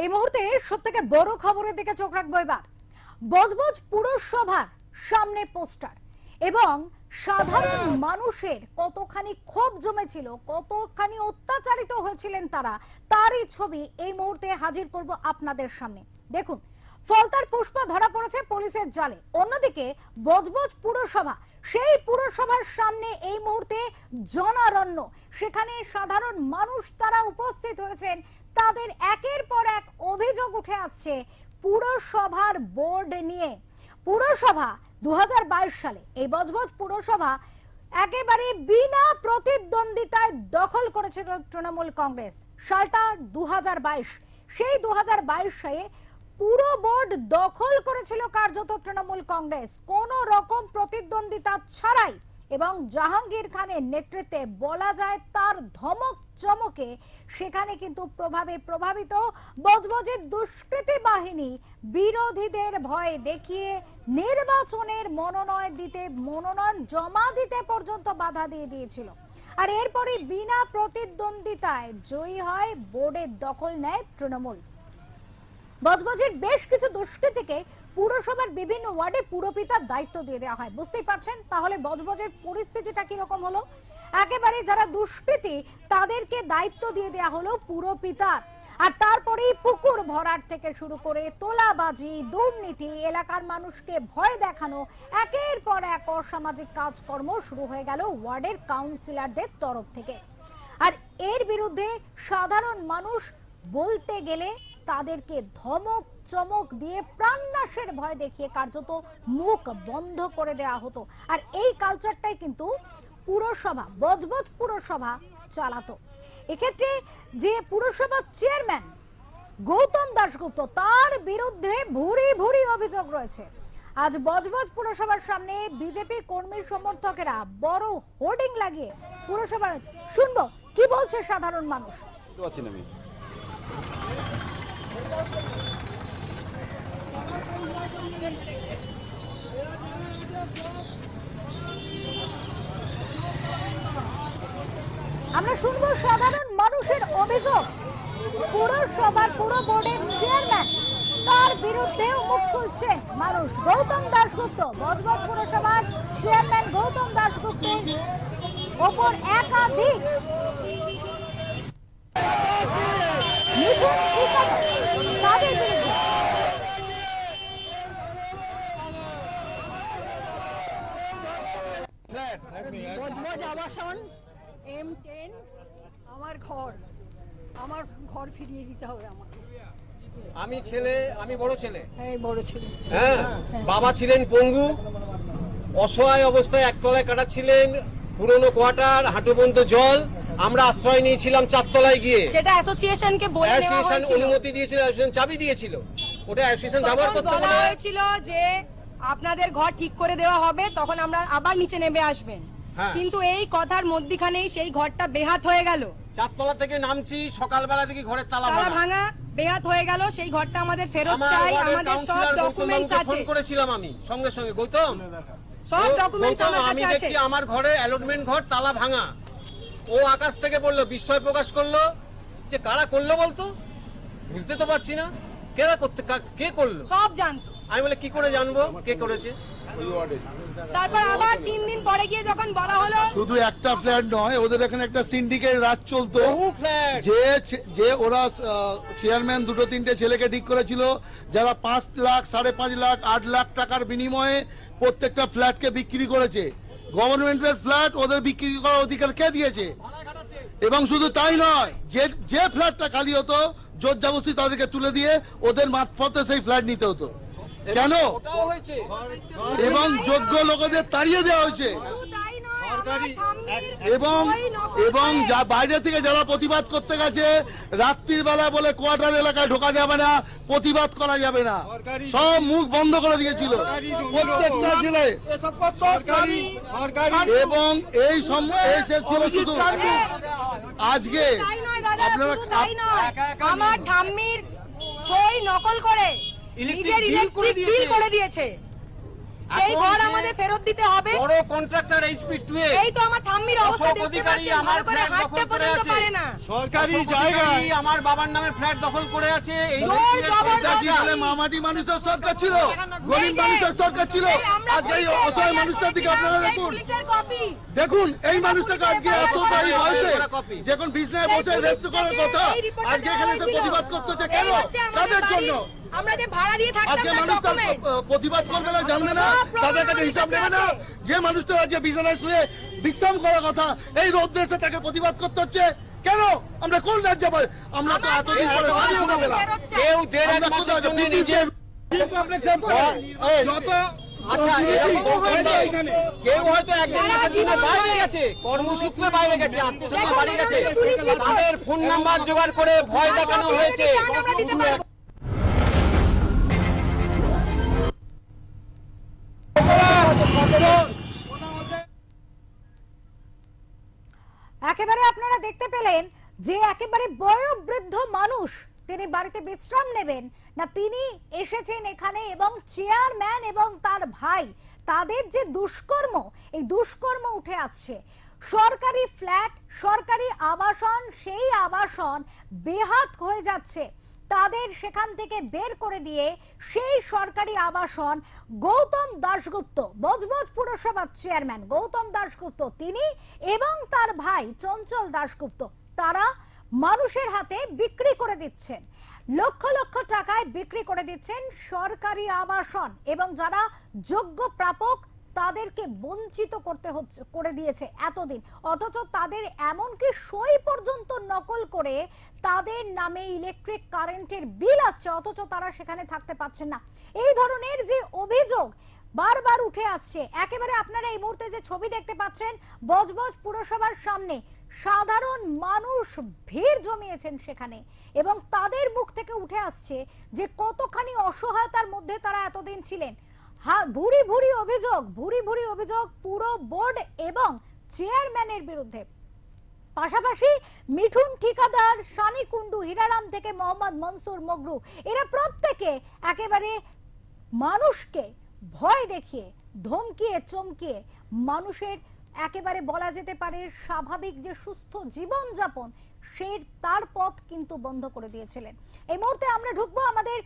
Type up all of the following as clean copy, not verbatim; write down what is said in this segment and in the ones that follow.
এই মুহূর্তে সবথেকে বড় খবরের দিকে চোখ রাখবো এবার। বজবজ পুরসভার সামনে পোস্টার এবং সাধারণ মানুষের কতখানি ক্ষোভ জমেছিল, কতখানি অত্যাচারিত হয়েছিলেন তারা, তারই ছবি এই মুহূর্তে হাজির করব আপনাদের সামনে। দেখুন, ফলতার পুষ্পা ধরা পড়েছে পুলিশের জালে। অন্যদিকে বজবজ পুরসভা, সেই পুরসভার সামনে এই মুহূর্তে জনারণ্য, সেখানে সাধারণ মানুষ তারা উপস্থিত হয়েছেন। তাদের একের পর এক অভিযোগ উঠে আসছে পুরসভার বোর্ড নিয়ে। পুরসভা 2022 সালে এই বজবজ পুরসভা একেবারে বিনা প্রতিদ্বন্দ্বিতায় দখল করেছিল তৃণমূল কংগ্রেস। সালটা 2022, সেই 2022 সালে পুরো বোর্ড দখল করেছিল কার্যত তৃণমূল কংগ্রেস, কোন রকম প্রতিদ্বন্দ্বিতা ছাড়াই। এবং জাহাঙ্গীর খানের নেতৃত্বে বলা যায় তার ধমক চমকে সেখানে কিন্তু প্রভাবিত বজবজের দুষ্কৃতী বাহিনী বিরোধীদের ভয় দেখিয়ে নির্বাচনের মনোনয়ন জমা দিতে পর্যন্ত বাধা দিয়ে দিয়েছিল। আর এরপরে বিনা প্রতিদ্বন্দ্বিতায় জয়ী হয়, বোর্ডের দখল নেয় তৃণমূল। বজবজের বেশ কিছু দুষ্কৃতীকে পুরসভার বিভিন্ন ওয়ার্ডে পুরপিতার দায়িত্ব দিয়ে দেওয়া হয়। বুঝতেই পারছেন তাহলে বজবজের পরিস্থিতিটা কিরকম হলো। একেবারে যারা দুষ্কৃতী তাদেরকে দায়িত্ব দিয়ে দেওয়া হলো পুরপিতার। আর তারপরেই পুকুর ভরাট থেকে শুরু করে তোলাবাজি, দুর্নীতি, এলাকার মানুষকে ভয় দেখানো, একের পর এক অসামাজিক কাজকর্ম শুরু হয়ে গেল ওয়ার্ডের কাউন্সিলরদের তরফ থেকে। আর এর বিরুদ্ধে সাধারণ মানুষ বলতে গেলে তাদেরকে ধমক চমক দিয়ে প্রাণনাশের ভয় দেখিয়ে কার্যত মুখ বন্ধ করে দেওয়া হতো। আর এই কালচারটাই কিন্তু পুরসভা, বজবজ পুরসভা চালাতো। এক্ষেত্রে যে পুরসভার চেয়ারম্যান গৌতম দাশগুপ্ত, তার বিরুদ্ধে ভুরি ভুরি অভিযোগ রয়েছে। আজ বজবজ পুরসভার সামনে বিজেপি কর্মী সমর্থকেরা বড় হোর্ডিং লাগিয়ে পুরসভার, শুনবো কি বলছে সাধারণ মানুষ। আমরা শুনবো সাধারণ মানুষের অভিযোগ। পুরসভার পুরো বোর্ডের চেয়ারম্যান, তার বিরুদ্ধেও মুখ খুলছেন মানুষ। গৌতম দাশগুপ্ত, বজবজ পুরসভার চেয়ারম্যান গৌতম দাশগুপ্তের ওপর একাধিক তাদের বিরুদ্ধে বজবজ আবাসন M10 আমার ঘর ফিরিয়ে দিতে হবে আমাকে। আমি বড় ছেলে। হ্যাঁ, বড় ছেলে। হ্যাঁ, বাবা ছিলেন পঙ্গু, অসহায় অবস্থায় একতলায় কাটাচ্ছিলেন, পুরনো কোয়ার্টার, হাঁটু পর্যন্ত জল। আমরা আশ্রয় নিয়েছিলাম চারতলায় গিয়ে। সেটা অ্যাসোসিয়েশনকে বলে দেওয়া হয়েছিল, অ্যাসোসিয়েশন অনুমতি দিয়েছিল, অ্যাসোসিয়েশন চাবি দিয়েছিল, ওটা অ্যাসোসিয়েশন ব্যবহার করতে বলা হয়েছিল যে আপনাদের ঘর ঠিক করে দেওয়া হবে, তখন আমরা আবার নিচে নেমে আসবেন। কিন্তু এই কথার মধ্যখানেই সেই ঘরটা বেহাত হয়ে গেল। চারতলা থেকে নামছি, সকালবেলা থেকে ঘরের তালা ভাঙা, বেহাত হয়ে গেল। সেই ঘরটা আমাদের ফেরত চাই, আমাদের সব ডকুমেন্টস আছে। ফোন করেছিলাম আমি সঙ্গে সঙ্গে, গৌতম সব ডকুমেন্টস আমার আমি কাছে আছে। দেখছি আমার ঘরে অ্যালটমেন্ট ঘর তালা ভাঙা। ও আকাশ থেকে বললো, বিস্ময় প্রকাশ করলো যে কারা করলো বলতো, বুঝতে তো পারছি না কে করলো। সব জানতো। আমি বলে কি করে জানবো কে করেছে। তারপর আবার 3 দিন পরে গিয়ে যখন বলা হলো, শুধু একটা ফ্ল্যাট নয়, ওদের এখানে একটা সিন্ডিকেট রাজ চলতো, যে ওরা চেয়ারম্যান 2-3টে ছেলেকে ঠিক করেছিল, যারা 5 লাখ, 5.5 লাখ, 8 লাখ টাকার বিনিময়ে প্রত্যেকটা ফ্ল্যাটকে বিক্রি করেছে। গভর্নমেন্টের ফ্ল্যাট ওদের বিক্রি করার অধিকার কে দিয়েছে? এবং শুধু তাই নয়, যে ফ্ল্যাটটা খালি হতো জোর জবরদস্তি তাদেরকে তুলে দিয়ে ওদের মাঝপথে সেই ফ্ল্যাট নিতে হতো। কেন? এবং যোগ্য লোকেদের তাড়িয়ে দেওয়া হয়েছে। এবং যা বাইরে থেকে যারা প্রতিবাদ করতে গেছে, রাত্রির বেলা বলে কোয়ার্টার এলাকায় ঢোকা যাবে না, প্রতিবাদ করা যাবে না, সব মুখ বন্ধ করে দিয়েছিল প্রত্যেকটা জেলায়। এবং এই ছিল শুধু আজকে আপনারা আমার ঠাম্মির সই নকল করে নিজের ইলেকট্রিক বিল করে দিয়েছে। সেই এখন ঘর যে আমাদের ফেরত দিতে হবে। বড় কন্ট্রাক্টর HP2 এই তো আমার ঠাম্মির অবস্থা অশোক দেখতে অধিকারী পাচ্ছেন, আমার ভালো করে ফ্ল্যাট হাঁটতে দখল করে পর্যন্ত আছে। পারে না। সরকারি অশোক জায়গায় অধিকারী আমার বাবার নামে ফ্ল্যাট দখল করে আছে। এই জোর জবরদস্তি। তাহলে মামাটি মানুষের সরকার ছিল, গরিব এই যে, মানুষের সরকার ছিল। এই আমরা আজকে এই পুলিশের অসহায় FIR মানুষটার দিকে করেছিলাম, আপনারা সেই দেখুন, পুলিশের কপি। দেখুন এই মানুষটাকে আজকে এত দায়ী হয়েছে, কপি। যখন বিছনায় বসে রেস্ট করার কথা, আজকে এখানে এসে প্রতিবাদ করতে হচ্ছে কেন? এই হচ্ছে আমাদের তাদের বাড়ি। জন্য আমরা যে ভাড়া দিয়ে থাকতাম আজকে না মানুষটা ডকুমেন্ট। প্রতিবাদ করবে না, জানবে না, সব প্রমাণ তাদের কাছে আমাদের হিসাব কাছে নেবে না। আছে। যে মানুষটা আজকে বিছানায় শুয়ে বিশ্রাম করার কথা, এই রোদ্রে এসে তাকে প্রতিবাদ করতে হচ্ছে কেন? আমরা কোন রাজ্যে পাই? আমরা তো আমার এতদিন ঘরে পরে ঘর সরি শুনে পেলাম। ফেরত চাই। কেউ দেড় এক আমরা মাসের কোথায় জন্য ব্রিটিশ নিজের আচ্ছা এরকম হয়েছে, কেউ হয়তো একদিন মাসের জন্য বাইরে গেছে, কর্মসূত্রে বাইরে গেছে, আত্মীয় বাড়ি গেছে, তাদের ফোন নাম্বার জোগাড় করে ভয় দেখানো হয়েছে। আমরা দিতে পারবো। একেবারে আপনারা দেখতে পেলেন যে একেবারে বয়োবৃদ্ধ মানুষ, তিনি বাড়িতে বিশ্রাম নেবেন না, তিনি এসেছেন এখানে এবং চেয়ারম্যান এবং তার ভাই, তাদের যে দুষ্কর্ম, এই দুষ্কর্ম উঠে আসছে। সরকারি ফ্ল্যাট, সরকারি আবাসন, সেই আবাসন বেহাত হয়ে যাচ্ছে। তাদের সেখান থেকে বের করে দিয়ে সেই সরকারি আবাসন গৌতম দাশগুপ্ত, বজবজ পুরসভার চেয়ারম্যান গৌতম দাশগুপ্ত, তিনি এবং তার ভাই চঞ্চল দাশগুপ্ত, তারা মানুষের হাতে বিক্রি করে দিচ্ছেন। লক্ষ লক্ষ টাকায় বিক্রি করে দিচ্ছেন সরকারি আবাসন, এবং যারা যোগ্য প্রাপক তাদেরকে বঞ্চিত করে দিয়েছে এতদিন। অথচ তাদের এমনকি সই পর্যন্ত নকল করে তাদের নামে ইলেকট্রিক কারেন্টের বিল আসছে, অথচ তারা সেখানে থাকতে পারছেন না। এই ধরনের যে অভিযোগ বারবার উঠে আসছে, একেবারে আপনারা এই মুহূর্তে যে ছবি দেখতে পাচ্ছেন বজবজ পুরসভার সামনে, সাধারণ মানুষ ভিড় জমিয়েছেন সেখানে, এবং তাদের মুখ থেকে উঠে আসছে যে কতখানি অসহায়তার মধ্যে তারা এতদিন ছিলেন। ভুরি ভুরি অভিযোগ পুরো বোর্ড এবং চেয়ারম্যানের বিরুদ্ধে। পাশাপাশি মিঠুন ঠিকাদার, সানি কুন্ডু, হীরারাম থেকে মোহাম্মদ মনসুর মগরু, এরা প্রত্যেকে একেবারে মানুষকে ভয় দেখিয়ে, ধমকিয়ে, চমকিয়ে মানুষের একেবারে বলা যেতে পারে স্বাভাবিক যে সুস্থ জীবনযাপন, সেই তার পথ কিন্তু বন্ধ করে দিয়েছিলেন। এই মুহূর্তে আমরা ঢুকবো আমাদের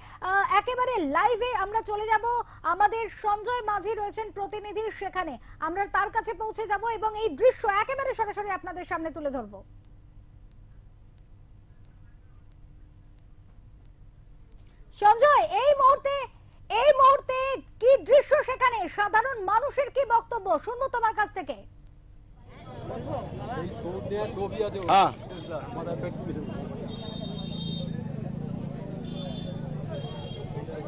একেবারে লাইভে, আমরা চলে যাব, আমাদের সঞ্জয় মাঝি রয়েছেন প্রতিনিধি সেখানে, আমরা তার কাছে পৌঁছে যাব এবং এই দৃশ্য একেবারে সরাসরি আপনাদের সামনে তুলে ধরবো। সঞ্জয়, এই মুহূর্তে কি দৃশ্য সেখানে, সাধারণ মানুষের কি বক্তব্য শুনবো তোমার কাছ থেকে। হ্যাঁ,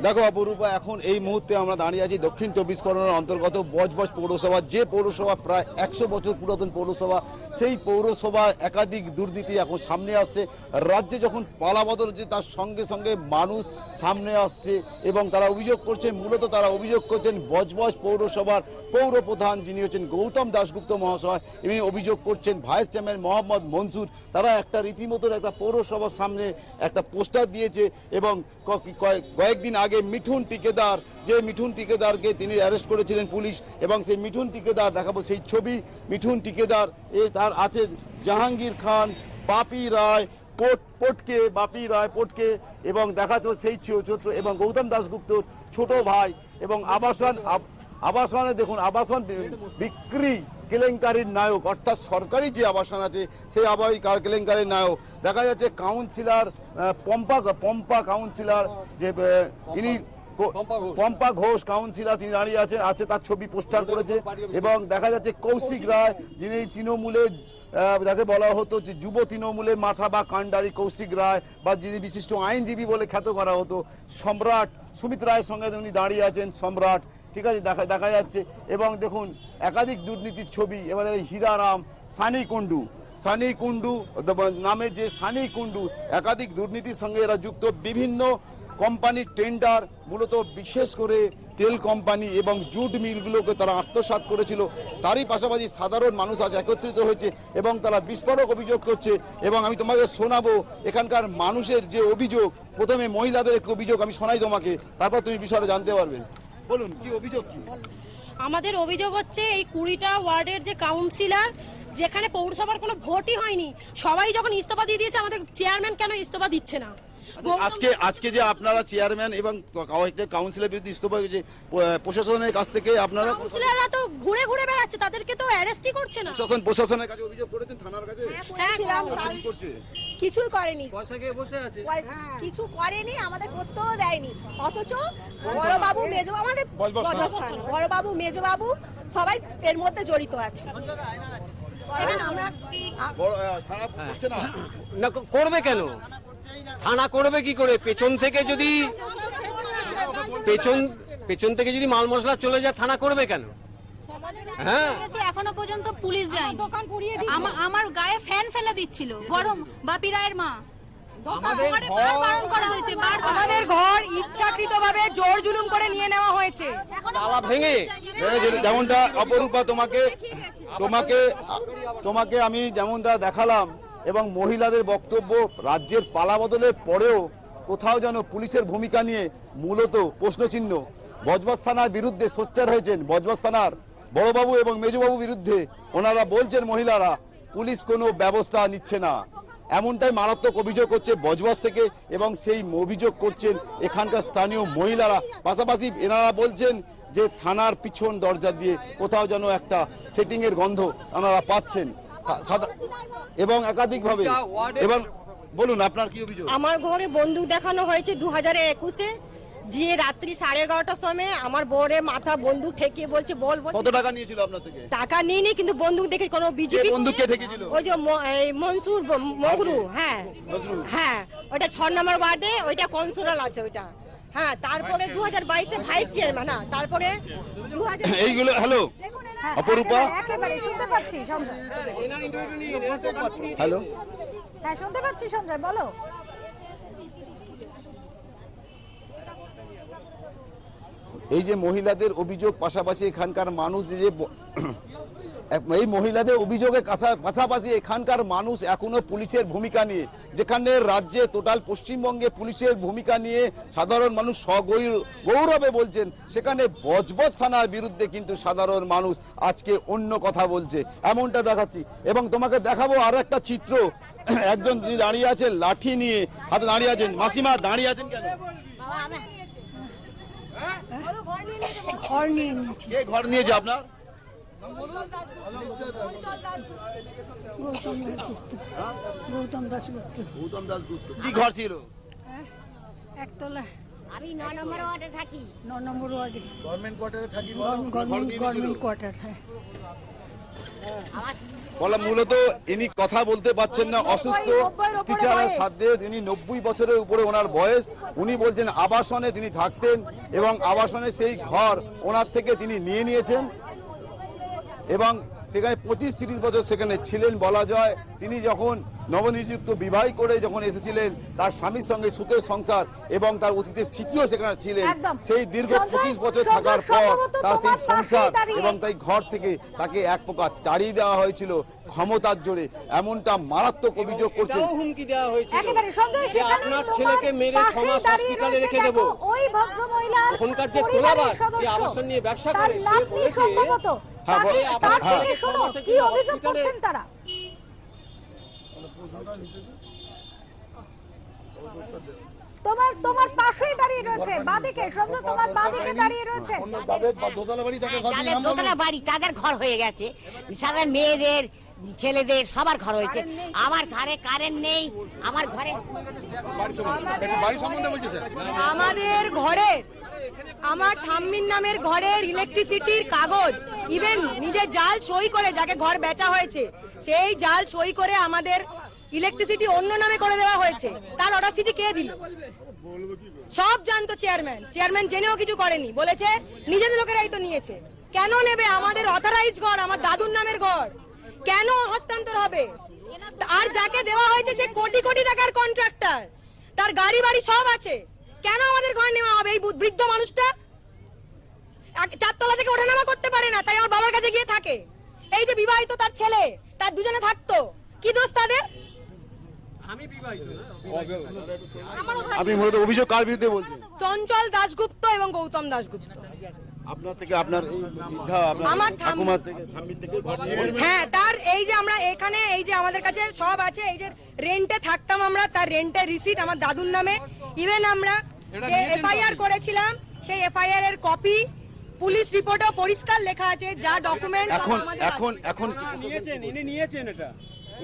দেখো অপরূপা, এখন এই মুহূর্তে আমরা দাঁড়িয়ে আছি দক্ষিণ 24 পরগনার অন্তর্গত বজবজ পৌরসভা, যে পৌরসভা প্রায় 100 বছর পুরাতন পৌরসভা। সেই পৌরসভা একাধিক দুর্নীতি এখন সামনে আসছে। রাজ্যে যখন পালাবদল হচ্ছে তার সঙ্গে সঙ্গে মানুষ সামনে আসছে এবং তারা অভিযোগ করছেন, মূলত তারা অভিযোগ করছেন বজবজ পৌরসভার পৌর প্রধান যিনি হচ্ছেন গৌতম দাশগুপ্ত মহাশয়, এবং অভিযোগ করছেন ভাইস চেয়ারম্যান মোহাম্মদ মনসুর। তারা একটা রীতিমতো একটা পৌরসভার সামনে একটা পোস্টার দিয়েছে এবং কয়েকদিন আগে মিঠুন টিকেদার, যে মিঠুন টিকেদারকে তিনি অ্যারেস্ট করেছিলেন পুলিশ, এবং সেই মিঠুন টিকেদার দেখাবো সেই ছবি। মিঠুন টিকেদার তার আছে জাহাঙ্গীর খান, বাপি রায় পটকে, এবং দেখাতো সেই চিত্র, এবং গৌতম দাশগুপ্তর ছোট ভাই, এবং আবাসনে দেখুন, আবাসন বিক্রি কেলেঙ্কারির নায়ক, অর্থাৎ সরকারি যে আবাসন আছে সেই কেলেঙ্কারির নায়ক। দেখা যাচ্ছে কাউন্সিলর পম্পা কাউন্সিলর, যে ইনি পম্পা ঘোষ কাউন্সিলর, তিনি দাঁড়িয়ে আছে তার ছবি পোস্টার করেছে। এবং দেখা যাচ্ছে কৌশিক রায়, যিনি তৃণমূলে যাকে বলা হতো যে যুব তৃণমূলের মাথা বা কাণ্ডারি কৌশিক রায়, বা যিনি বিশিষ্ট আইনজীবী বলে খ্যাত করা হতো, সম্রাট সুমিত রায়ের সঙ্গে উনি দাঁড়িয়ে আছেন, সম্রাট, ঠিক আছে, দেখা যাচ্ছে। এবং দেখুন একাধিক দুর্নীতির ছবি। এবারে হীরারাম, সানি কুন্ডু নামে যে সানি কুন্ডু, একাধিক দুর্নীতির সঙ্গে এরা যুক্ত। বিভিন্ন কোম্পানির টেন্ডার, মূলত বিশেষ করে তেল কোম্পানি এবং জুট মিলগুলোকে তারা আত্মসাৎ করেছিল। তারই পাশাপাশি সাধারণ মানুষ আজ একত্রিত হয়েছে এবং তারা বিস্ফোরক অভিযোগ করছে। এবং আমি তোমাকে শোনাবো এখানকার মানুষের যে অভিযোগ। প্রথমে মহিলাদের একটু অভিযোগ আমি শোনাই তোমাকে, তারপর তুমি বিষয়টা জানতে পারবেন। বলুন কি অভিযোগ কি? আমাদের অভিযোগ হচ্ছে এই 20টা ওয়ার্ডের যে কাউন্সিলর, যেখানে পৌরসভার কোনো ভোটই হয়নি, সবাই যখন ইস্তফা দিয়ে দিয়েছে, আমাদের চেয়ারম্যান কেন ইস্তফা দিচ্ছে না? আজকে যে আপনারা চেয়ারম্যান এবং কয়েকটা কাউন্সিলের বিরুদ্ধে ইস্তফা হয়েছে প্রশাসনের কাছ থেকে, আপনারা কাউন্সিলররা তো ঘুরে ঘুরে বেড়াচ্ছে, তাদেরকে তো অ্যারেস্টই করছে না। প্রশাসনের কাছে অভিযোগ করেছেন, থানার কাছে? হ্যাঁ, কি করছে? কিছুই করেনি, পয়সা খেয়ে বসে আছে। কিছু করেনি, আমাদের করতেও দেয়নি। অথচ বড়বাবু মেজবাবু, আমাদের বজবস্থান বড়বাবু মেজবাবু সবাই এর মধ্যে জড়িত আছে। আমরা থানা করছে না? না, করবে কেন? থানা করবে কি করে? পেছন থেকে যদি যদি মাল মশলা চলে যায়, থানা করবে কেন? হ্যাঁ, এখনো পর্যন্ত পুলিশ যায়নি। আমার গায়ে ফ্যান ফেলে দিচ্ছিল, গরম। বাপি রায়ের মা বারণ করা হয়েছে, আমাদের ঘর ইচ্ছাকৃতভাবে জোর জুলুম করে নিয়ে নেওয়া হয়েছে। তালা ভেঙে। যেমনটা অপরূপা তোমাকে আমি যেমনটা দেখালাম, এবং মহিলাদের বক্তব্য, রাজ্যের পালা বদলের পরেও কোথাও যেন পুলিশের ভূমিকা নিয়ে মূলত প্রশ্নচিহ্ন। বজবজ থানার বিরুদ্ধে সোচ্চার হয়েছেন, বজবজ থানার বড়বাবু এবং মেজবাবু বিরুদ্ধে ওনারা বলছেন মহিলারা পুলিশ কোনো ব্যবস্থা নিচ্ছে না। এমনটাই মারাত্মক অভিযোগ হচ্ছে বজবজ থেকে, এবং সেই অভিযোগ করছেন এখানকার স্থানীয় মহিলারা। পাশাপাশি এনারা বলছেন যে থানার পিছন দরজা দিয়ে কোথাও যেন একটা সেটিং এর গন্ধ ওনারা পাচ্ছেন এবং একাধিকভাবে। এবং বলুন আপনার কি অভিযোগ? আমার ঘরে বন্দুক দেখানো হয়েছে 2021-এ, যে রাত্রি 11:30টার সময় আমার বউরে মাথা বন্দুক ঠেকিয়ে বলছে বল। কত টাকা নিয়েছিল আপনার থেকে? টাকা নিইনি, কিন্তু বন্দুক দেখে কোনো বিজেপি বন্দুককে ঠেকিয়েছিল? ওই যে মনসুর মগরু। হ্যাঁ হ্যাঁ, ওটা 6 নম্বর ওয়ার্ডে, ওইটা কনসুলার আছে ওইটা। হ্যাঁ, তারপরে 2022-এ ভাইস চেয়ারম্যান। হ্যাঁ, তারপরে 2000 এইগুলো। হ্যালো অপরূপা, একেবারে শুনতে পাচ্ছি সঞ্জয়। হ্যালো, হ্যাঁ শুনতে পাচ্ছি সঞ্জয়, বলো। এই যে মহিলাদের অভিযোগ, পাশাপাশি এখানকার মানুষ যে এই মহিলাদের অভিযোগের পাশাপাশি এখানকার মানুষ এখনো পুলিশের ভূমিকা নিয়ে, যেখানে রাজ্যে টোটাল পশ্চিমবঙ্গে পুলিশের ভূমিকা নিয়ে সাধারণ মানুষ গৌরবে বলছেন, সেখানে বজবজ থানার বিরুদ্ধে কিন্তু সাধারণ মানুষ আজকে অন্য কথা বলছে, এমনটা দেখাচ্ছি। এবং তোমাকে দেখাবো আরো একটা চিত্র। একজন যিনি দাঁড়িয়ে আছেন লাঠি নিয়ে, হাতে দাঁড়িয়ে আছেন। মাসিমা দাঁড়িয়ে আছেন কেন? ঘর নিয়ে নিয়েছি। কে ঘর নিয়েছে আপনার? গৌতম দাসগুপ্ত। গৌতম দাসগুপ্ত। কি ঘর ছিল? একতলা। আমি 9 নম্বর ওয়ার্ডে থাকি। 9 নম্বর ওয়ার্ডে গভর্নমেন্ট কোয়ার্টারে থাকি। Government quarter. হ্যাঁ, বলা মূলত ইনি কথা বলতে পারছেন না, অসুস্থ টিচারের সাথে। তিনি 90 বছরের উপরে ওনার বয়স। উনি বলছেন আবাসনে তিনি থাকতেন, এবং আবাসনে সেই ঘর ওনার থেকে তিনি নিয়ে নিয়েছেন, এবং সেখানে 25-30 বছর সেখানে ছিলেন বলা যায়। তিনি যখন নবনিযুক্ত বিবাহ করে যখন এসেছিলেন, তার স্বামীর সঙ্গে সুখের সংসার এবং তার অতীতের স্মৃতিও সেখানে ছিলেন। সেই দীর্ঘ 25 বছর থাকার পর তার সেই সংসার এবং তাই ঘর থেকে তাকে এক প্রকার তাড়িয়ে দেওয়া হয়েছিল ক্ষমতার জোরে, এমনটা মারাত্মক অভিযোগ করছেন। হুমকি দেওয়া হয়েছিল একেবারে সঞ্জয়, যে আপনার ছেলেকে মেরে সমাজ হসপিটালে রেখে দেব। ওই ভদ্রমহিলার ওখানকার যে তোলাবাজ, যে আবাসন নিয়ে ব্যবসা করে, সে বলেছে সম্ভবত তার থেকে শোনো কি অভিযোগ করছেন তারা। তোমার পাশেই দাঁড়িয়ে রয়েছে, বাদিকে সঞ্জয়, তোমার বাদিকে দাঁড়িয়ে রয়েছে। দোতলা বাড়ি, তাদের ঘর হয়ে গেছে। সাধারণ মেয়েদের, ছেলেদের সবার ঘর হয়েছে। আমার ঘরে কারেন্ট নেই, আমার ঘরে আমাদের ঘরে, আমার ঠাম্মির নামের ঘরের ইলেকট্রিসিটির কাগজ, ইভেন নিজে জাল সই করে, যাকে ঘর বেচা হয়েছে সেই জাল সই করে আমাদের ইলেকট্রিসিটি অন্য নামে করে দেওয়া হয়েছে। তার অর্ডার সিটি কে দিল? সব জানতো চেয়ারম্যান জেনেও কিছু করেনি, বলেছে নিজেদের লোকেরাই তো নিয়েছে। কেন নেবে? আমাদের অথরাইজড ঘর, আমার দাদুর নামের ঘর, কেন হস্তান্তর হবে? আর যাকে দেওয়া হয়েছে সে কোটি কোটি টাকার কন্ট্রাক্টর, তার গাড়ি বাড়ি সব আছে, কেন আমাদের ঘর নেওয়া হবে? এই বৃদ্ধ মানুষটা 4 তলা থেকে ওঠানামা করতে পারে না, তাই আমার বাবার কাছে গিয়ে থাকে। এই যে বিবাহিত তার ছেলে, তার দুজনে থাকতো, কি দোষ তাদের? আপনি মূলত অভিযোগ কার বিরুদ্ধে বলছেন? চঞ্চল দাশগুপ্ত এবং গৌতম দাশগুপ্ত। আপনার থেকে আপনার এই বৃদ্ধা আপনার আমার ঠাকুমার থেকে ঠাম্মির থেকে ঘর নিয়ে হ্যাঁ, তার এই যে আমরা এখানে এই যে আমাদের কাছে সব আছে, এই যে রেন্টে থাকতাম আমরা, তার রেন্টের রিসিট আমার দাদুর নামে। ইভেন আমরা যে এফআইআর করেছিলাম সেই এফআইআর এর কপি পুলিশ রিপোর্টও পরিষ্কার লেখা আছে, যা ডকুমেন্ট এখন ইনি নিয়েছেন এটা,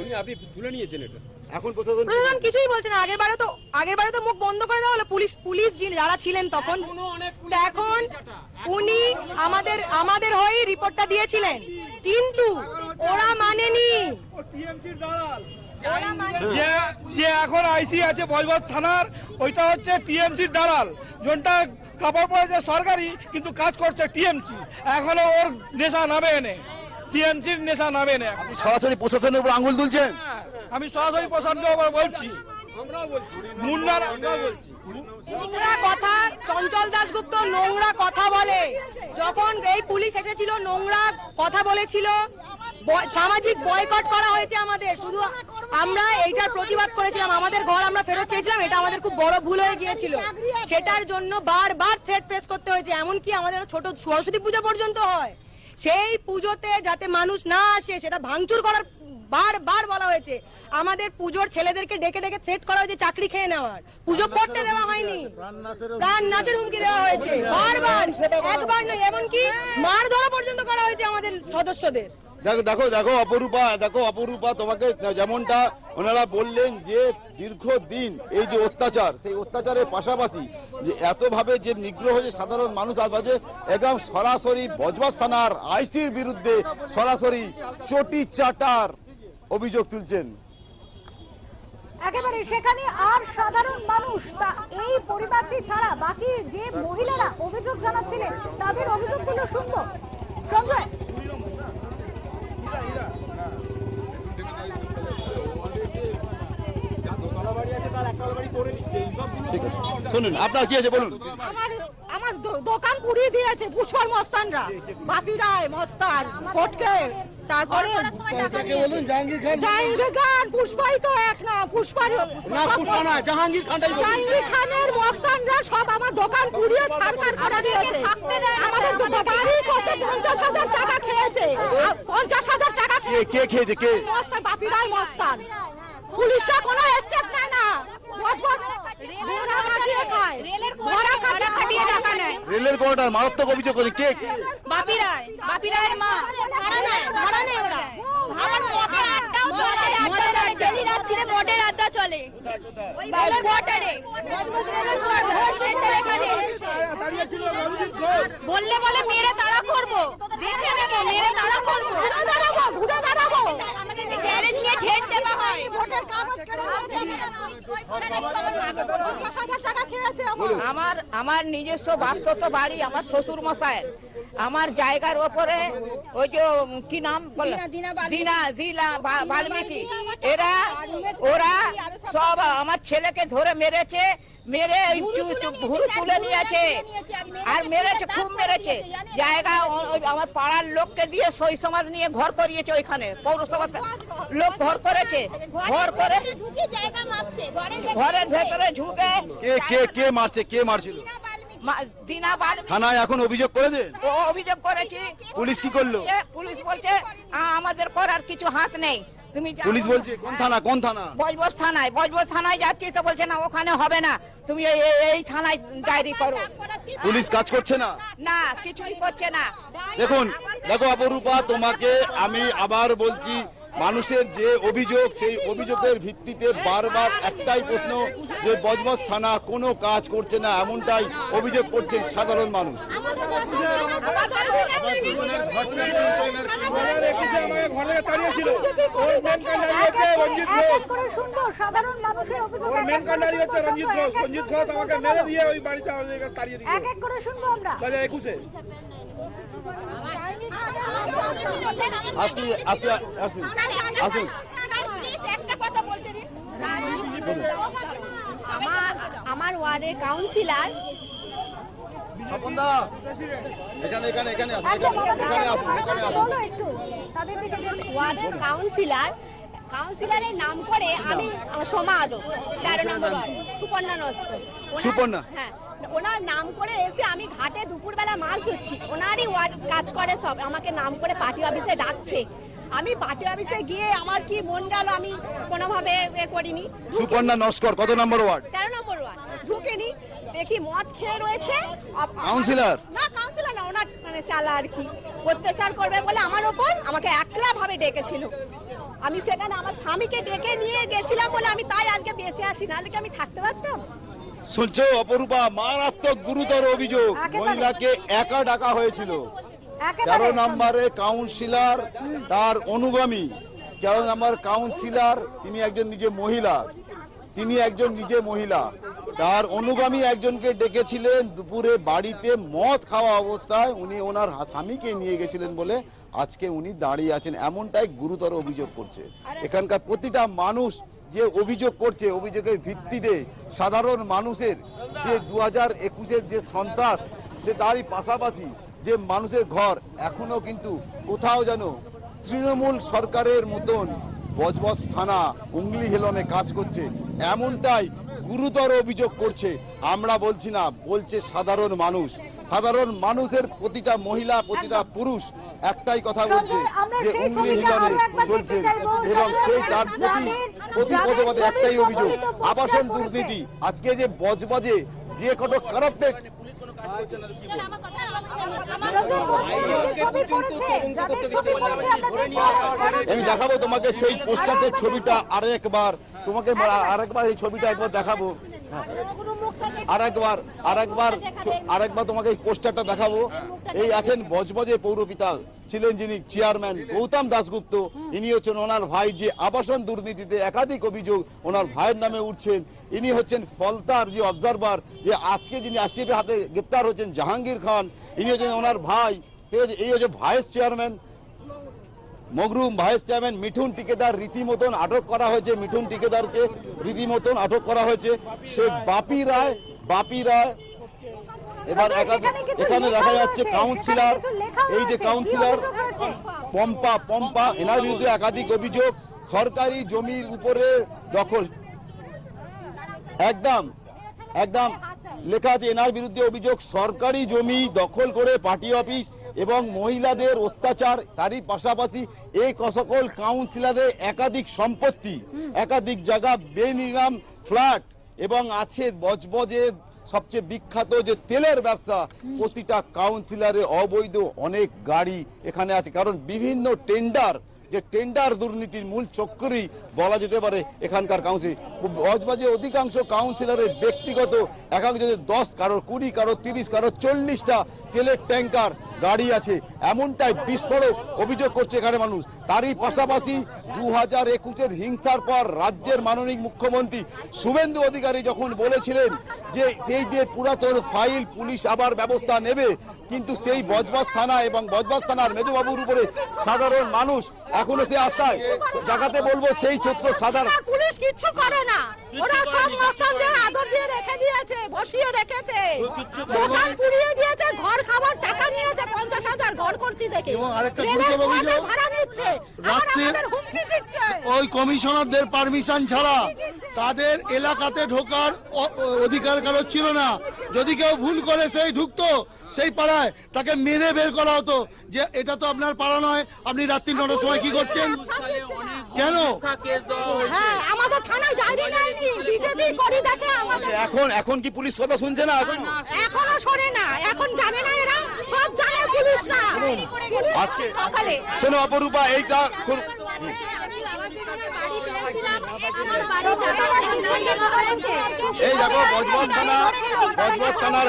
উনি আপনি তুলে নিয়েছেন এটা। এখন প্রশাসন প্রশাসন কিছুই বলছে না। আগেরবারে তো মুখ বন্ধ করে দেওয়া হলো পুলিশ যারা ছিলেন তখন। তো এখন উনি আমাদের হয়ে রিপোর্টটা দিয়েছিলেন, কিন্তু ওরা মানেনি। যে এখন আইসি আছে বজবজ থানার, ওইটা হচ্ছে টিএমসির দালাল, যোনটা কাপড় পরেছে সরকারি কিন্তু কাজ করছে টিএমসি। এখনো ওর নেশা নামে এনে, টিএমসির নেশা নামে এনে। সরাসরি প্রশাসনের উপর আঙুল তুলছেন। আমি সরাসরি প্রশাসনের উপর বলছি, মুন্নার নোংরা কথা, চঞ্চল দাশগুপ্ত নোংরা কথা বলে। যখন এই পুলিশ এসেছিল নোংরা কথা বলেছিল, সামাজিক বয়কট করা হয়েছে আমাদের। শুধু আমরা এইটার প্রতিবাদ করেছিলাম, আমাদের ঘর আমরা ফেরত চেয়েছিলাম, এটা আমাদের খুব বড় ভুল হয়ে গিয়েছিল। সেটার জন্য বারবার থ্রেট ফেস করতে হয়েছে। এমনকি আমাদের ছোট সরস্বতী পূজা পর্যন্ত হয়, সেই পুজোতে যাতে মানুষ না আসে সেটা ভাঙচুর করার বারবার বলা হয়েছে। আমাদের পুজোর ছেলেদেরকে ডেকে ডেকে থ্রেট করা হয়েছে চাকরি খেয়ে নেওয়ার, পুজো করতে দেওয়া হয়নি, প্রাণ নাশের হুমকি দেওয়া হয়েছে বারবার, একবার নয়, এমনকি মার ধরা পর্যন্ত করা হয়েছে আমাদের সদস্যদের। দেখো অপরূপা, তোমাকে যেমনটা ওনারা বললেন যে দীর্ঘদিন এই যে অত্যাচার, সেই অত্যাচারের পাশাপাশি যে এতভাবে যে নিগ্রহ হয়েছে সাধারণ মানুষ, আজ একদম সরাসরি বজবজ থানার আইসির বিরুদ্ধে সরাসরি চটি চাটার অভিযোগ তুলছেন। একেবারে সেখানে আর সাধারণ মানুষ, তা এই পরিবারটি ছাড়া বাকি যে মহিলারা অভিযোগ জানাচ্ছিলেন তাদের অভিযোগগুলো শুনবো। সঞ্জয়, ঠিক আছে, শুনুন আপনার কি আছে বলুন। আমার দোকান পুড়িয়ে দিয়েছে পুষ্পার মস্তানরা, বাপি রায় মস্তান ফটকে, তারপরে বলুন জাহাঙ্গীর খান, পুষ্পাই তো এক না, জাহাঙ্গীর খানের মস্তানরা সব আমার দোকান পুড়িয়ে ছাড়খাড় করে দিয়েছে। আমাদের বাড়ি কত 50,000 টাকা খেয়েছে, 50,000 টাকা কে খেয়েছে কে? মস্তান, বাপি রায় মস্তান। পুলিশরা কোনো স্টেপ নেয় না, ঘোড়া কাটিয়ে খায়, ঘোড়া কাটিয়ে টাকা নেয়। রেলের কোয়ার্টার মারাত্মক অভিযোগ করে কে? বাপি রায়ের মা ভাড়া নেই ওরা। আমার মদের আড্ডাও চলে, ডেলি রাত্রিরে মদের আড্ডা চলে কোয়ার্টারে। বললে বলে মেরে তাড়া করবো, দেখে নেবো, মেরে তাড়া করবো, ঘুরে দাঁড়াবো, গ্যারেজ নিয়ে ঠেট দেওয়া হয়। আমার নিজস্ব বাস্তব বাড়ি, আমার শ্বশুর মশাই আমার জায়গার ওপরে ওই যে কি নাম বলে দিনা বাল্মীকি, ওরা সব আমার ছেলেকে ধরে মেরেছে, মেরে ভুরু তুলে নিয়েছে, আর মেরেছে, খুব মেরেছে। জায়গা আমার পাড়ার লোককে দিয়ে সই সমাজ নিয়ে ঘর করিয়েছে, ওইখানে পৌরসভার লোক ঘর করেছে, ঘর করে ঘরের ভেতরে ঢুকে। কে মারছে? কে মারছিল? দিনা বাল্মীকি থানায় এখন অভিযোগ করেছে? অভিযোগ করেছি। পুলিশ কি করলো? পুলিশ বলছে আমাদের করার কিছু হাত নেই। তুমি পুলিশ বলছে কোন থানা? কোন থানা? বজবজ থানায় যাচ্ছি তো বলছে না, ওখানে হবে না, তুমি এই থানায় ডায়েরি করো। পুলিশ কাজ করছে না? না, কিছুই করছে না। দেখো অপরূপা, তোমাকে আমি আবার বলছি, মানুষের যে অভিযোগ, সেই অভিযোগের ভিত্তিতে বারবার একটাই প্রশ্ন যে বজবজ থানা কোনো কাজ করছে না, এমনটাই অভিযোগ করছেন সাধারণ মানুষ। শুনবো সাধারণ মানুষের অভিযোগ, এক এক করে শুনবো আমরা। আসুন। আমার ওয়ার্ডের কাউন্সিলর ওয়ার্ডের কাউন্সিলরের নাম করে আমি সোমা আদম 13 নম্বর ওয়ার্ড, সুপর্ণা নস্কর। সুপর্ণা? হ্যাঁ, ওনার নাম করে এসে আমি ঘাটে দুপুরবেলা মাছ ধরছি, ওনারই ওয়ার্ড কাজ করে সব, আমাকে নাম করে পার্টি অফিসে ডাকছে। আমি পার্টি অফিসে গিয়ে আমার কি মন গেল, আমি কোনোভাবে করিনি। সুপর্ণা নস্কর কত নম্বর ওয়ার্ড? 13 নম্বর ওয়ার্ড। ঢুকেনি, দেখি মদ খেয়ে রয়েছে। কাউন্সিলর? না কাউন্সিলর না, ওনার মানে চালা আর কি, অত্যাচার করবে বলে আমার ওপর আমাকে একলা ভাবে ডেকেছিল। আমি সেখানে আমার স্বামীকে ডেকে নিয়ে গেছিলাম বলে আমি তাই আজকে বেঁচে আছি, নাহলে কি আমি থাকতে পারতাম? শুনছো অপরূপা, মারাত্মক গুরুতর অভিযোগ, মহিলাকে একা ডাকা হয়েছিল। 13 নম্বরে কাউন্সিলর, তার অনুগামী 13 নম্বর কাউন্সিলর, তিনি একজন নিজে মহিলা, তার অনুগামী একজনকে ডেকেছিলেন দুপুরে বাড়িতে মদ খাওয়া অবস্থায়, উনি ওনার স্বামীকে নিয়ে গেছিলেন বলে আজকে উনি দাঁড়িয়ে আছেন। এমনটাই গুরুতর অভিযোগ করছে এখানকার প্রতিটা মানুষ। যে অভিযোগ করছে, অভিযোগের ভিত্তিতে সাধারণ মানুষের যে 2021-এর যে সন্ত্রাস, যে তারই পাশাপাশি যে মানুষের ঘর এখনো কিন্তু কোথাও যেন তৃণমূল সরকারের মতন বজবজ থানা উংলি হেলনে কাজ করছে, এমনটাই গুরুতর অভিযোগ করছে। আমরা বলছি না, বলছে সাধারণ মানুষ। সাধারণ মানুষের প্রতিটা মহিলা, প্রতিটা পুরুষ একটাই কথা বলছে যে উংলি হিলনে চলছে, এবং সেই তার প্রতি পদে একটাই অভিযোগ, আবাসন দুর্নীতি। আজকে যে বজবজে যে কত কারাপ্টেড আমি দেখাবো তোমাকে সেই পোস্টারের ছবিটা আরেকবার, তোমাকে আরেকবার এই ছবিটা একবার দেখাবো, আরেকবার তোমাকে এই পোস্টারটা দেখাবো। এই আছেন বজবজে পৌরপিতা ছিলেন যিনি চেয়ারম্যান গৌতম দাশগুপ্ত, ইনি হচ্ছেন ওনার ভাই, যে আবাসন দুর্নীতিতে একাধিক অভিযোগ ওনার ভাইয়ের নামে উঠছেন। ইনি হচ্ছেন ফলতার যে অবজারভার, যে আজকে যিনি এসটিএফের হাতে গ্রেপ্তার হচ্ছেন জাহাঙ্গীর খান, ইনি হচ্ছেন ওনার ভাই। ঠিক আছে, এই হচ্ছে ভাইস চেয়ারম্যান মগরুম, ভাইস চেয়ারম্যান মিঠুন টিকেদার রীতিমতন আটক করা হয়েছে, মিঠুন টিকেদারকে রীতিমতন আটক করা হয়েছে। সে বাপি রায় এবার এখানে দেখা যাচ্ছে কাউন্সিলর, এই যে কাউন্সিলর পম্পা, এনার বিরুদ্ধে একাধিক অভিযোগ, সরকারি জমির উপরে দখল, একদম লেখা আছে এনার বিরুদ্ধে অভিযোগ, সরকারি জমি দখল করে পার্টি অফিস এবং মহিলাদের অত্যাচার। তারই পাশাপাশি এই সকল কাউন্সিলরের একাধিক সম্পত্তি, একাধিক জায়গা বেনিয়ম ফ্ল্যাট, এবং আছে বজবজের সবচেয়ে বিখ্যাত যে তেলের ব্যবসা। প্রতিটা কাউন্সিলরে অবৈধ অনেক গাড়ি এখানে আছে, কারণ বিভিন্ন টেন্ডার দুর্নীতির মূল চক্রই বলা যেতে পারে এখানকার কাউন্সিল। বজবজে অধিকাংশ কাউন্সিলরের ব্যক্তিগত এক একজনের 10, কারো 20, কারো 30, কারো 40টা তেলের ট্যাঙ্কার গাড়ি আছে, এমনটাই বিস্ফোরক অভিযোগ করছে এখানে মানুষ। তারই পাশাপাশি 2021-এর হিংসার পর রাজ্যের মাননীয় মুখ্যমন্ত্রী শুভেন্দু অধিকারী যখন বলেছিলেন যে সেই যে পুরাতন ফাইল পুলিশ আবার ব্যবস্থা নেবে, কিন্তু সেই বজবজ থানা এবং বজবজ থানার মেজবাবুর উপরে সাধারণ মানুষ এখনো সে আস্থায় জাগাতে বলবো সেই ক্ষেত্র সাধারণ পুলিশ কিচ্ছু করে না, ওরা সব মস্তানদের আদর দিয়ে রেখে দিয়েছে, বসিয়ে রেখেছে, দোকান পুড়িয়ে দিয়েছে, ঘর খাবার টাকা নিয়েছে, 50,000 ঘর করছি দেখে, এবং আরেকটা গুরুতর অভিযোগ, ভাড়া নিচ্ছে, রাত্রে হুমকি দিচ্ছে। ওই কমিশনারদের পারমিশন ছাড়া তাদের এলাকাতে ঢোকার অধিকার কারো ছিল না। যদি কেউ ভুল করে সেই ঢুকতো সেই পাড়ায়, তাকে মেরে বের করা হতো, যে এটা তো আপনার পাড়া নয়, আপনি রাত্রি 9টার সময় কি করছেন, কেন? হ্যাঁ, আমাদের থানায় ডায়েরি নেয়নি, বিজেপি করি দেখে আমাদের। এখন কি পুলিশ কথা শুনছে না? এখনো শোনে না, এখন জানে না, এরা সব জানে পুলিশ না। আজকে সকালে শোনো অপরূপা, এইটা এই দেখো বজবজ থানার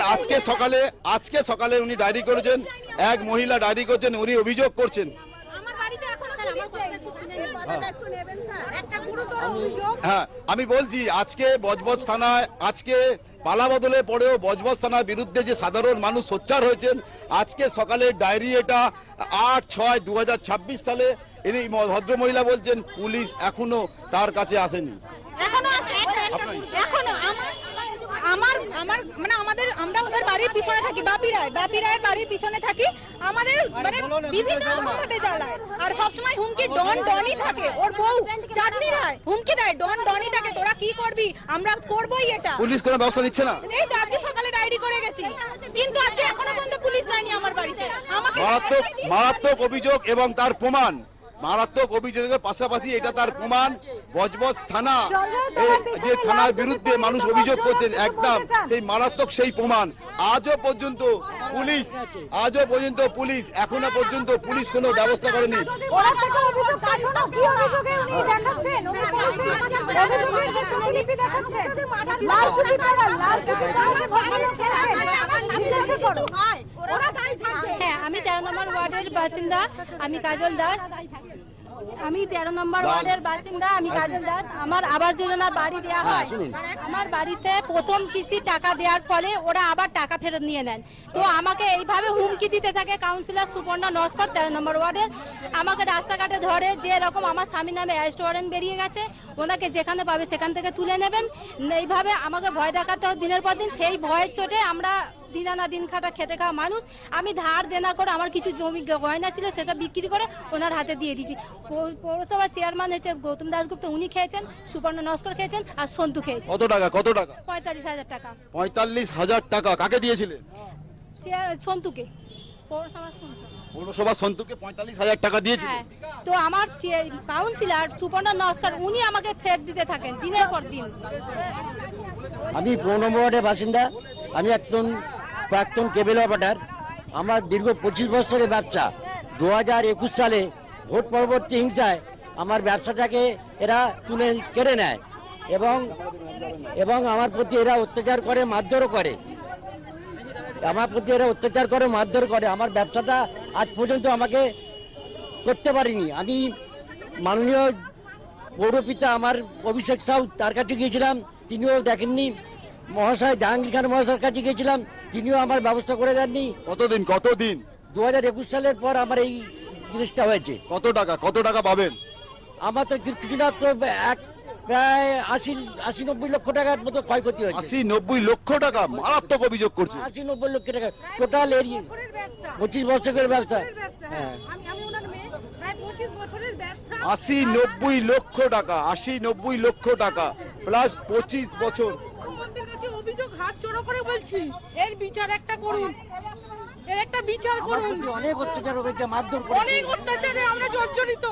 আজকে সকালে উনি ডায়েরি করেছেন, এক মহিলা ডায়েরি করছেন, উনি অভিযোগ করছেন। হ্যাঁ, আমি বলছি আজকে বজবজ থানায়, আজকে পালা বদলে পড়েও বজবজ থানার বিরুদ্ধে যে সাধারণ মানুষ সোচ্চার হয়েছেন, আজকে সকালে ডায়েরি, এটা 8/6/2026 সালে। ইনি ভদ্রমহিলা বলছেন পুলিশ এখনো তার কাছে আসেনি। আমার আমার মানে আমরা ওদের বাড়ির পিছনে থাকি, বাপি রায়ের বাড়ির পিছনে থাকি। আমাদের মানে বিভিন্ন রকম ভাবে জ্বালায় আর সবসময় হুমকি ডনই থাকে। ওর বউ চাঁদনি রায় হুমকি দেয়, ডনই থাকে, তোরা কি করবি, আমরা করবোই এটা। পুলিশ কোনো ব্যবস্থা নিচ্ছে না? এই তো আজকে সকালে ডায়েরি করে গেছি, কিন্তু আজকে এখনো পর্যন্ত পুলিশ যায়নি আমার বাড়িতে। আমাকে মারাত্মক অভিযোগ এবং তার প্রমাণ, মারাত্মক অভিযোগের পাশাপাশি এটা তার প্রমাণ। বজবজ থানা, যে থানার বিরুদ্ধে মানুষ অভিযোগ করছেন, একদম সেই মারাত্মক সেই প্রমাণ। আজও পর্যন্ত পুলিশ এখনো পর্যন্ত পুলিশ কোনো ব্যবস্থা করেনি। ওরা থেকে অভিযোগ শোনো, কি অভিযোগে উনি দেখাচ্ছেন, উনি পুলিশের অভিযোগের যে প্রতিলিপি দেখাচ্ছেন। লাল টুপি পরা যে ভদ্রলোক রয়েছেন, জিজ্ঞাসা করো। হ্যাঁ, আমি 13 নম্বর ওয়ার্ডের বাসিন্দা, আমি কাজল দাস। আমি 13 নম্বর ওয়ার্ডের বাসিন্দা, আমি কাজল দাস। আমার আবাস যোজনার বাড়ি দেওয়া হয়। আমার বাড়িতে প্রথম কিস্তি টাকা দেওয়ার ফলে ওরা আবার টাকা ফেরত নিয়ে নেন। তো আমাকে এইভাবে হুমকি দিতে থাকে কাউন্সিলর সুপর্ণা নস্কর 13 নম্বর ওয়ার্ডের। আমাকে রাস্তাঘাটে ধরে, যে এরকম আমার স্বামী নামে অ্যারেস্ট ওয়ারেন্ট বেরিয়ে গেছে, ওনাকে যেখানে পাবে সেখান থেকে তুলে নেবেন, এইভাবে আমাকে ভয় দেখাতে হয় দিনের পর দিন। সেই ভয়ের চোটে আমরা দিন আনা দিন খাটা খেটে খাওয়া মানুষ। আমি ধার দেনা করে আমার কিছু জমি গয়না ছিল, সেসব বিক্রি করে ওনার হাতে দিয়ে দিয়েছি। পৌরসভার চেয়ারম্যান হচ্ছে গৌতম দাশগুপ্ত, উনি খেয়েছেন, সুপর্ণা নস্কর খেয়েছেন, আর সন্তু খেয়েছেন। কত টাকা? 45,000 টাকা। 45,000 টাকা কাকে দিয়েছিলেন? সন্তুকে, পৌরসভার সন্তু। পৌরসভা সন্তুকে 45,000 টাকা দিয়েছিলেন? হ্যাঁ, তো আমার কাউন্সিলর সুপর্ণা নস্কর উনি আমাকে থ্রেট দিতে থাকেন দিনের পর দিন। আমি 15 নম্বর ওয়ার্ডের বাসিন্দা। আমি প্রাক্তন কেবল অপারেটর। আমার দীর্ঘ 25 বছরের ব্যবসা। 2021 সালে ভোট পরবর্তী হিংসায় আমার ব্যবসাটাকে এরা তুলে কেড়ে নেয় এবং আমার প্রতি এরা অত্যাচার করে, মারধরও করে। আমার ব্যবসাটা আজ পর্যন্ত আমাকে করতে পারিনি। আমি মাননীয় পৌরপিতা আমার অভিষেক সাউ, তার কাছে গিয়েছিলাম, তিনিও দেখেননি। মহাশয় জাহাঙ্গীর খান মহাশয়ের কাছে গিয়েছিলাম, তিনিও আমার ব্যবস্থা করে দেননি। কতদিন 2021 সালের পর আমার এই জিনিসটা হয়েছে। কত টাকা পাবেন? আমার তো কিছু না, তো প্রায় 80-90 লক্ষ টাকার মতো ক্ষয়ক্ষতি হয়েছে। 80-90 লক্ষ টাকা? মারাত্মক অভিযোগ করছে। 80-90 লক্ষ টাকা টোটাল এরিয়া, 25 বছরের ব্যবসা। হ্যাঁ, 80-90 লক্ষ টাকা, 80-90 লক্ষ টাকা প্লাস 25 বছর। মুখ্যমন্ত্রীর কাছে অভিযোগ হাত জোড়ো করে বলছি, এর বিচার একটা করুন, এর একটা বিচার করুন। অনেক অত্যাচার হয়েছে, মারধর করে, অনেক অত্যাচারে আমরা জর্জরিত।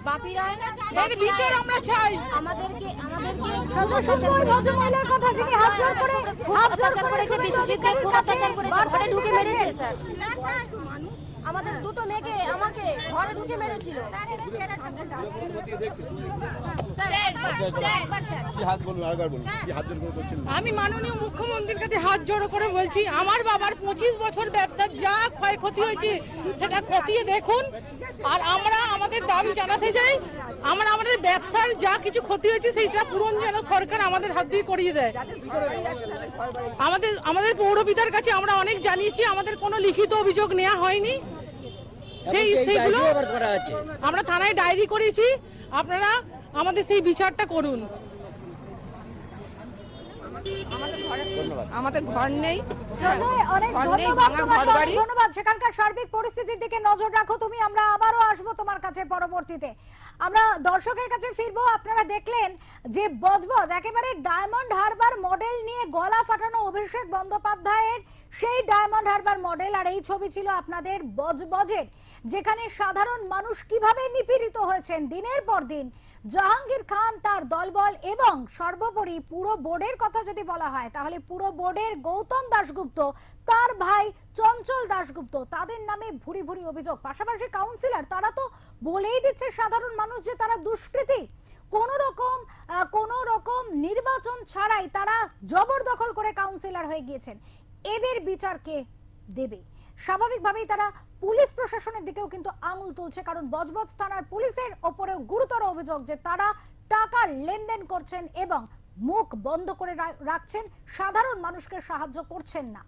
বাপি রায় এর বিচার আমরা চাই। আমাদেরকে ওই ভদ্রমহিলার কথা, যিনি হাত জোড় করে বিশ্বজিৎকে খুব অত্যাচার করেছে, ঘরে ঢুকে মেরেছে স্যার। আমাদের দুটো মেয়েকে আমাকে ঘরে ঢুকে মেরেছিল। আমি মাননীয় মুখ্যমন্ত্রীর কাছে হাত জোড়ো করে বলছি, আমার বাবার 25 বছর ব্যবসার যা ক্ষয়ক্ষতি হয়েছে সেটা খতিয়ে দেখুন। আর আমরা আমাদের দাবি জানাতে চাই, আমাদের ব্যবসার যা কিছু ক্ষতি হয়েছে সেইটা পূরণ যেন সরকার আমাদের হাত দিয়ে করিয়ে দেয়। আমাদের পৌরপিতার কাছে আমরা অনেক জানিয়েছি, আমাদের কোনো লিখিত অভিযোগ নেওয়া হয়নি। সেইগুলো আমরা থানায় ডায়েরি করেছি, আপনারা আমাদের সেই বিচারটা করুন। আমাদের ঘর নেই, অনেক ধন্যবাদ। সেখানকার সার্বিক পরিস্থিতির দিকে নজর রাখো তুমি। আমরা আবারও আসবো তোমার কাছে পরবর্তীতে। আমরা দর্শকের কাছে ফিরবো। আপনারা দেখলেন যে বজবজ একেবারে ডায়মন্ড হারবার মডেল নিয়ে গলা ফাটানো অভিষেক বন্দ্যোপাধ্যায়ের সেই ডায়মন্ড হারবার মডেল। আর এই ছবি ছিল আপনাদের বজবজের, যেখানে সাধারণ মানুষ কিভাবে নিপীড়িত হয়েছেন দিনের পর দিন। জাহাঙ্গীর খান, তার দলবল এবং সর্বোপরি পুরো বোর্ডের কথা যদি বলা হয় তাহলে পুরো বোর্ডের গৌতম দাশগুপ্ত, তার ভাই চঞ্চল দাশগুপ্ত, তাদের নামে ভুরি ভুরি অভিযোগ। পাশাপাশি কাউন্সিলর, তারা তো বলেই দিচ্ছে সাধারণ মানুষ যে তারা দুষ্কৃতী। কোন রকম নির্বাচন ছাড়াই তারা জবরদখল করে কাউন্সিলর হয়ে গিয়েছেন। এদের বিচার কে দেবে? স্বাভাবিকভাবেই তারা পুলিশ প্রশাসনের দিকেও কিন্তু আঙুল তুলছে, কারণ বজবজ থানার পুলিশের ওপরেও গুরুতর অভিযোগ যে তারা টাকার লেনদেন করছেন এবং মুখ বন্ধ করে রাখছেন, সাধারণ মানুষকে সাহায্য করছেন না।